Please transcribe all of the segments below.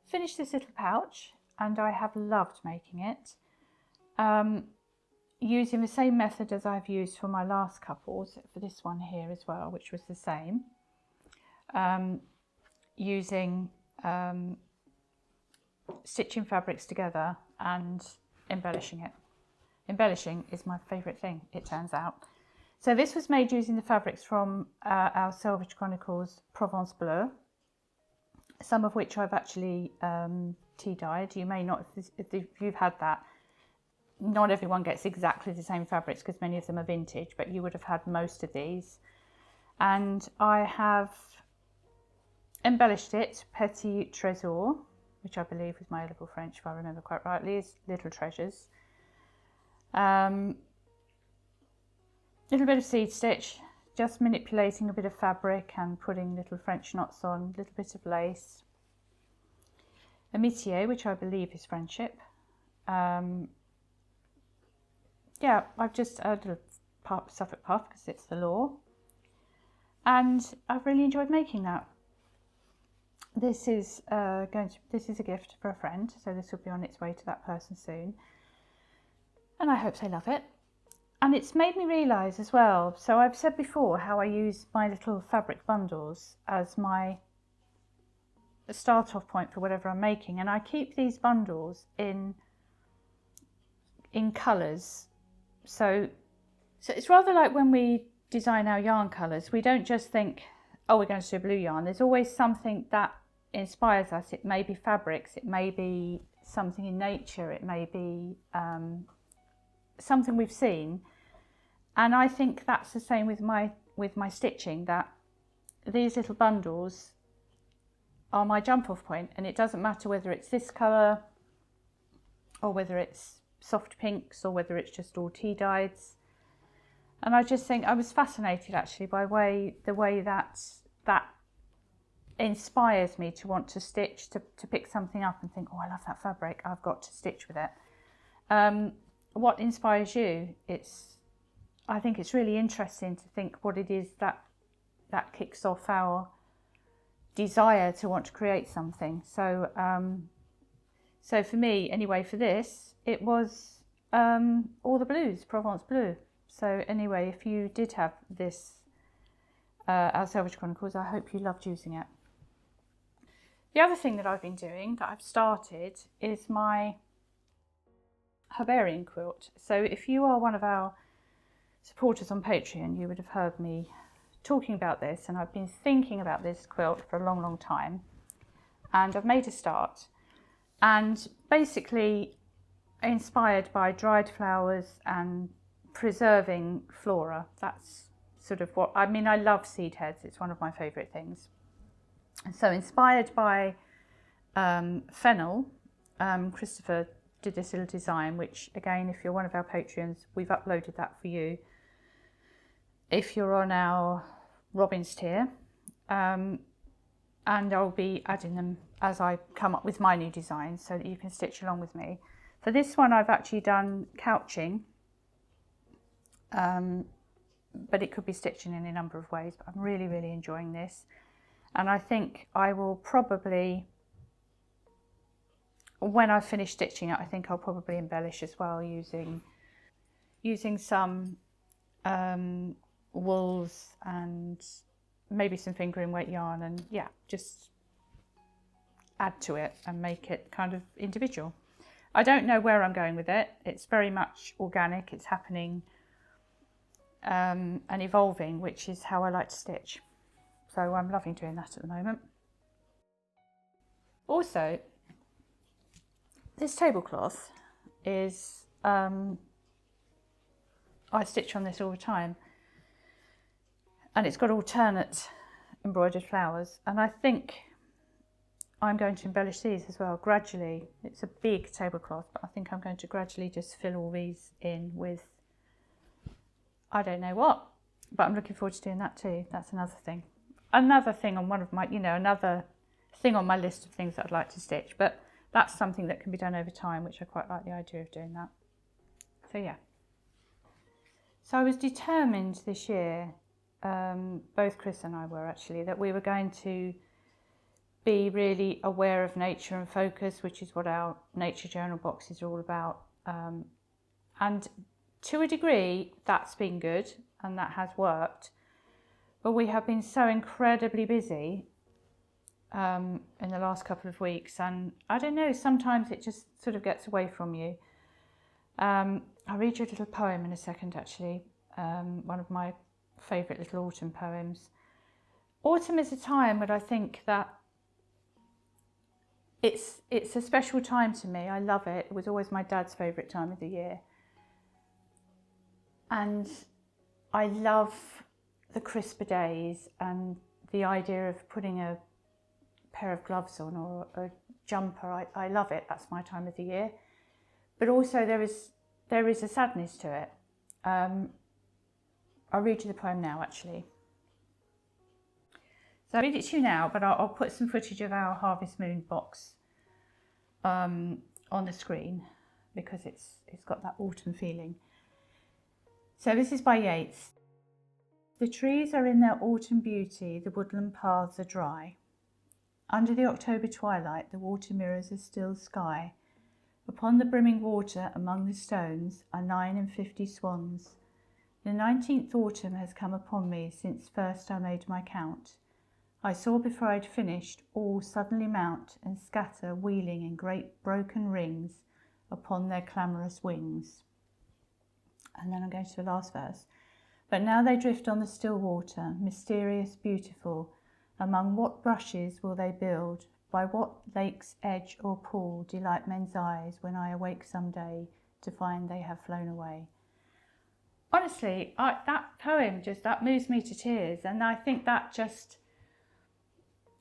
finished this little pouch and I have loved making it. Using the same method as I've used for my last couples, for this one here as well, which was the same. Using stitching fabrics together and embellishing it. Embellishing is my favourite thing, it turns out. So this was made using the fabrics from our Selvage Chronicles Provence Bleu, some of which I've actually tea dyed. You may not, if you've had that, not everyone gets exactly the same fabrics because many of them are vintage, but you would have had most of these. And I have embellished it Petit Trésor, which I believe was my little French, if I remember quite rightly, is little treasures. Little bit of seed stitch, just manipulating a bit of fabric and putting little French knots on, a little bit of lace. Amitié, which I believe is friendship. Yeah, I've just added a Suffolk puff because it's the law. And I've really enjoyed making that. This is this is a gift for a friend, so this will be on its way to that person soon. And I hope they love it. And it's made me realise as well, so I've said before how I use my little fabric bundles as my start-off point for whatever I'm making, and I keep these bundles in colours. So it's rather like when we design our yarn colours, we don't just think, oh, we're going to do a blue yarn. There's always something that inspires us. It may be fabrics, it may be something in nature, it may be something we've seen. And I think that's the same with my stitching, that these little bundles are my jump off point, and it doesn't matter whether it's this colour or whether it's soft pinks or whether it's just all tea dyes. And I just think I was fascinated actually by the way that inspires me to want to stitch, to pick something up and think, oh, I love that fabric, I've got to stitch with it. What inspires you? I think it's really interesting to think what it is that kicks off our desire to want to create something. So so for me anyway, for this it was all the blues, Provence Bleu. So anyway, if you did have this our Selvage Chronicles, I hope you loved using it. The other thing that I've been doing, that I've started, is my Herbarium quilt. So if you are one of our supporters on Patreon, you would have heard me talking about this, and I've been thinking about this quilt for a long time, and I've made a start. And basically inspired by dried flowers and preserving flora. That's sort of what I mean. I love seed heads, it's one of my favourite things. And so inspired by fennel, Christopher did this little design, which again, if you're one of our Patreons, we've uploaded that for you. If you're on our Robins tier, and I'll be adding them as I come up with my new designs so that you can stitch along with me. For this one I've actually done couching, but it could be stitching in a number of ways, but I'm really enjoying this. And I think I will probably, when I've finished stitching it, I think I'll probably embellish as well using some wools and maybe some fingering weight yarn, and yeah, just add to it and make it kind of individual. I don't know where I'm going with it. It's very much organic. It's happening and evolving, which is how I like to stitch. So I'm loving doing that at the moment. Also, this tablecloth is, I stitch on this all the time, and it's got alternate embroidered flowers, and I think I'm going to embellish these as well gradually. It's a big tablecloth, but I think I'm going to gradually just fill all these in with, I don't know what, but I'm looking forward to doing that too. That's another thing. Another thing on one of my, another thing on my list of things that I'd like to stitch, but that's something that can be done over time, which I quite like the idea of doing that. So yeah. So I was determined this year, both Chris and I were actually, that we were going to be really aware of nature and focus, which is what our nature journal boxes are all about. And to a degree, that's been good and that has worked. But we have been so incredibly busy in the last couple of weeks, and I don't know, sometimes it just sort of gets away from you. I'll read you a little poem in a second, actually, one of my favourite little autumn poems. Autumn is a time when I think that it's a special time to me. I love it. It was always my dad's favourite time of the year. And I love the crisper days and the idea of putting a pair of gloves on or a jumper. I love it. That's my time of the year. But also there is a sadness to it. I'll read you the poem now, actually. So I'll read it to you now, but I'll put some footage of our Harvest Moon box on the screen because it's got that autumn feeling. So this is by Yeats. The trees are in their autumn beauty, the woodland paths are dry. Under the October twilight, the water mirrors a still sky. Upon the brimming water, among the stones, are 59 swans. The 19th autumn has come upon me since first I made my count. I saw before I'd finished all suddenly mount and scatter, wheeling in great broken rings upon their clamorous wings. And then I'm going to the last verse. But now they drift on the still water, mysterious, beautiful. Among what brushes will they build? By what lake's edge or pool delight men's eyes when I awake some day to find they have flown away? Honestly, that poem that moves me to tears, and I think that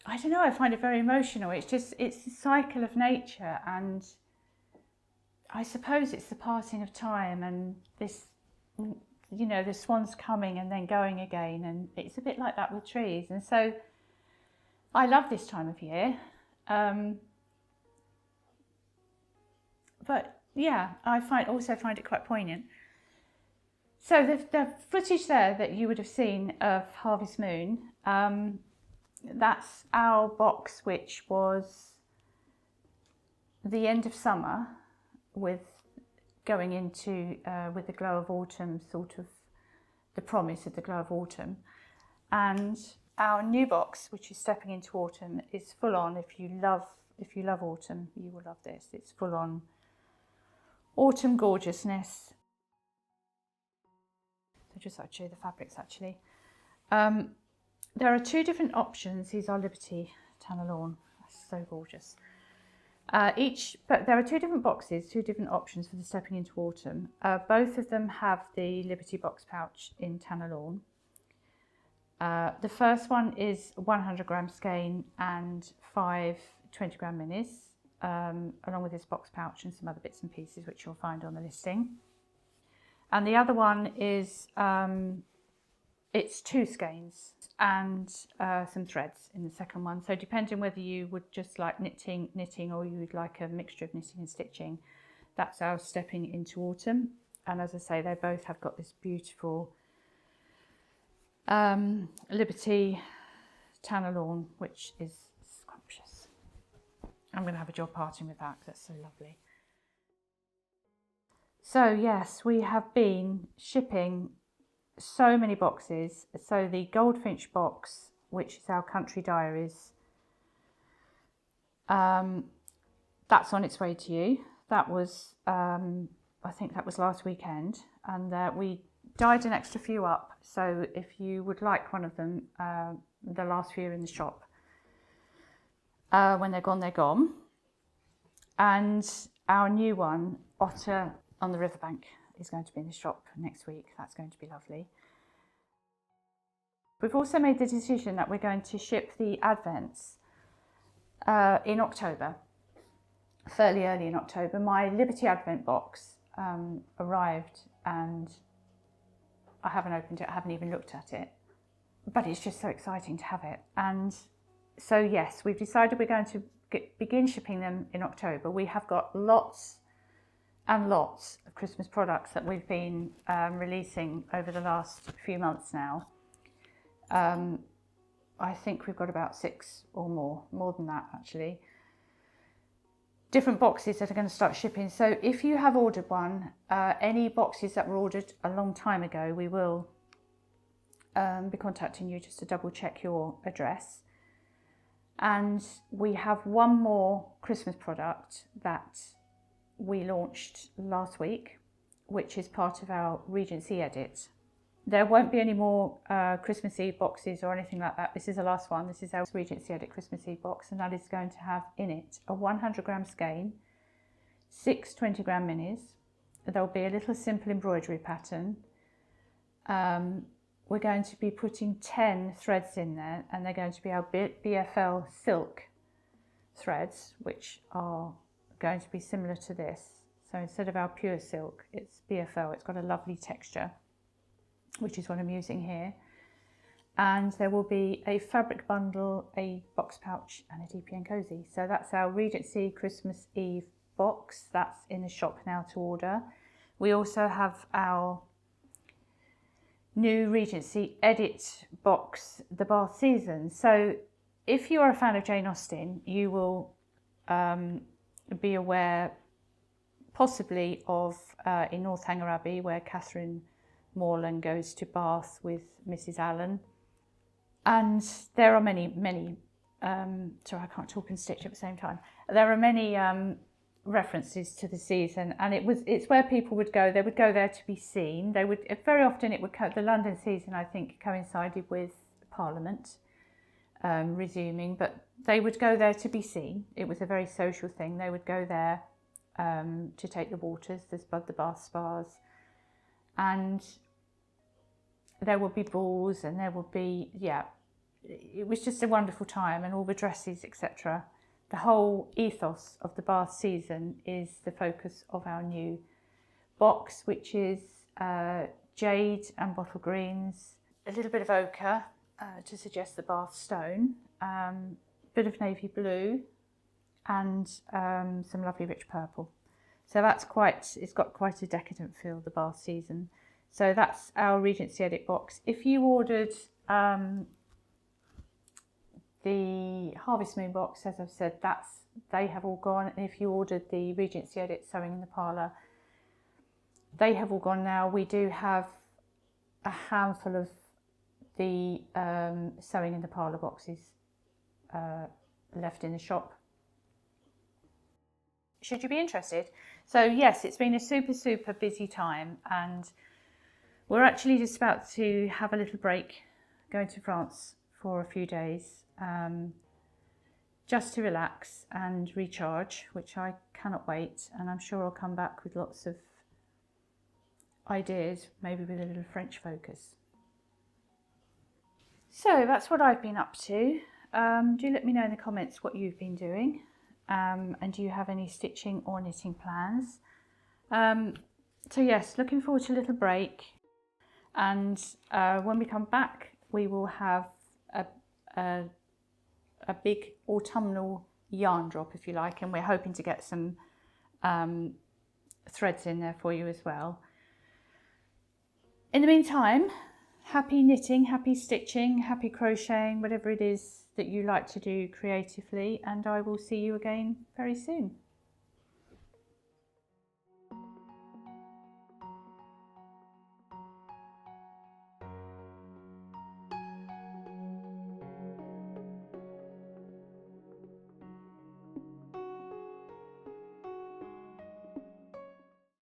I don't know, I find it very emotional. It's the cycle of nature, and I suppose it's the passing of time and this, the swans coming and then going again, and it's a bit like that with trees. And so I love this time of year. But yeah, I also find it quite poignant. So the footage there that you would have seen of Harvest Moon, that's our box, which was the end of summer with going into, with the glow of autumn, sort of the promise of the glow of autumn. And our new box, which is stepping into autumn, is full on. If you love autumn, you will love this. It's full on autumn gorgeousness. So just I'll show you the fabrics, actually. There are two different options. These are Liberty Tannerlawn. That's so gorgeous. But there are two different boxes, two different options for the stepping into autumn. Both of them have the Liberty box pouch in Tannerlawn. The first one is 100 gram skein and 5 20 gram minis, along with this box pouch and some other bits and pieces which you'll find on the listing. And the other one is, it's 2 skeins and some threads in the second one. So depending whether you would just like knitting or you would like a mixture of knitting and stitching, that's our stepping into autumn. And as I say, they both have got this beautiful Liberty Tannerlawn, which is scrumptious. I'm going to have a job parting with that because that's so lovely. So yes, we have been shipping so many boxes. So the Goldfinch box, which is our country diaries, that's on its way to you. That was, I think that was last weekend, and we dyed an extra few up. So if you would like one of them, the last few are in the shop. When they're gone, they're gone. And our new one, Otter on the Riverbank, is going to be in the shop next week. That's going to be lovely. We've also made the decision that we're going to ship the Advents in October, fairly early in October. My Liberty Advent box arrived and I haven't opened it, I haven't even looked at it, but it's just so exciting to have it. And so yes, we've decided we're going to begin shipping them in October. We have got lots and lots of Christmas products that we've been releasing over the last few months now. I think we've got about 6 or more than that actually, different boxes that are going to start shipping. So if you have ordered one, any boxes that were ordered a long time ago, we will be contacting you just to double check your address. And we have one more Christmas product that we launched last week, which is part of our Regency edit. There won't be any more Christmas Eve boxes or anything like that. This is the last one. This is our Regency edit Christmas Eve box, and that is going to have in it a 100-gram skein, 6 20-gram minis. There'll be a little simple embroidery pattern. We're going to be putting 10 threads in there, and they're going to be our BFL silk threads, which are going to be similar to this. So instead of our pure silk, it's BFL. It's got a lovely texture, which is what I'm using here. And there will be a fabric bundle, a box pouch, and a DPN cozy. So that's our Regency Christmas Eve box. That's in the shop now to order. We also have our new Regency edit box, the Bath Season. So if you are a fan of Jane Austen, you will be aware possibly of in Northanger Abbey, where Catherine Morland goes to Bath with Mrs. Allen. And there are many, sorry, I can't talk and stitch at the same time. There are many references to the season, and it's where people would go. They would go there to be seen. They would, very often it would, the London season I think coincided with Parliament resuming, but they would go there to be seen. It was a very social thing. They would go there to take the waters, the bath spas, and there would be balls, and there would be, yeah, it was just a wonderful time, and all the dresses, etc. The whole ethos of the Bath Season is the focus of our new box, which is jade and bottle greens, a little bit of ochre to suggest the Bath stone, bit of navy blue, and some lovely rich purple. So that's it's got quite a decadent feel, the Bath Season. So that's our Regency Edit box. If you ordered the Harvest Moon box, as I've said, they have all gone. And if you ordered the Regency Edit Sewing in the Parlour, they have all gone now. We do have a handful of the Sewing in the Parlour boxes left in the shop, should you be interested. So yes, it's been a super busy time, and we're actually just about to have a little break, going to France for a few days, just to relax and recharge, which I cannot wait. And I'm sure I'll come back with lots of ideas, maybe with a little French focus. So that's what I've been up to. Do let me know in the comments what you've been doing, and do you have any stitching or knitting plans? So yes, looking forward to a little break. And when we come back, we will have a big autumnal yarn drop, if you like, and we're hoping to get some threads in there for you as well. In the meantime, happy knitting, happy stitching, happy crocheting, whatever it is that you like to do creatively, and I will see you again very soon.